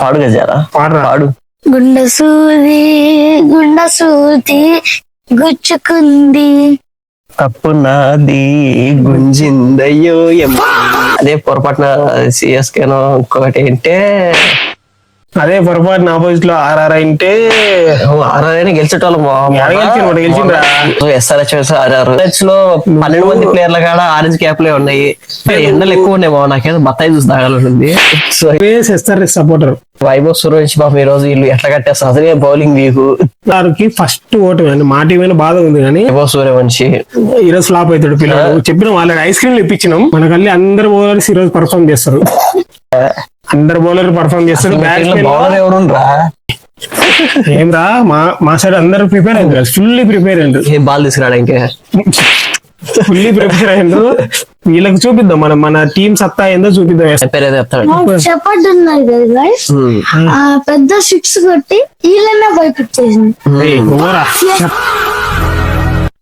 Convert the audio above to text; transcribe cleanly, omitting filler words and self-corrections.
పాడు గజారా పాడు. గుండె సూది గుచ్చుకుంది, తప్పు నాది గుంజిందయ్యో అదే పొరపాటున సిఎస్కేనో ఇంకొకటి అంటే అదే పొరపాటున ఆపోజిట్ లో ఆర్ఆర్ అంటే ఆర్ఆర్ గెలిచేటోళ్ళం. ఎస్ఆర్హెచ్ ఆర్ఆర్హెచ్ లో 12 మంది ప్లేయర్ల కాడ ఆరెంజ్ క్యాప్లే ఉన్నాయి. ఎండలు ఎక్కువ ఉన్నాయి బాబు, నాకేదో బత్తాయి చూసి తాగాలండి. సపోర్టర్ వైభవ్ సూర్యవంశి బాబు ఈ రోజు వీళ్ళు ఎట్లా కట్టేస్తారు అసలు బౌలింగ్ వీకు. ఫస్ట్ ఓటు అండి, మా టీం బాధ ఉంది కానీ వైభవ్ సూర్యవంశి ఈరోజు ఫ్లాప్ అవుతాడు పిల్లలు. చెప్పినాం వాళ్ళకి ఐస్ క్రీమ్లు ఇప్పించినాం. మనకల్లి అందరు బౌలర్స్ ఈ రోజు పర్ఫార్మ్ చేస్తారు. అందరు బౌలర్ పర్ఫార్మ్ చేస్తారు. బౌలర్ ఎవరు ఏం రా మా సైడ్ అందరు ప్రిపేర్ అయ్యారు, ఫుల్లీ ప్రిపేర్ అయ్యారు. ఏం బాల్ తీసుకురాడా ఇంకా ఫుల్లీ ప్రిపేర్ అయ్యారు. వీళ్ళకి చూపిద్దాం, మన టీం సత్తా ఏందో చూపిద్దాం. చెప్పండి ఉన్నారు కదా guys, పెద్ద 6 కొట్టి వీళ్ళనే భయపెట్టేసింది.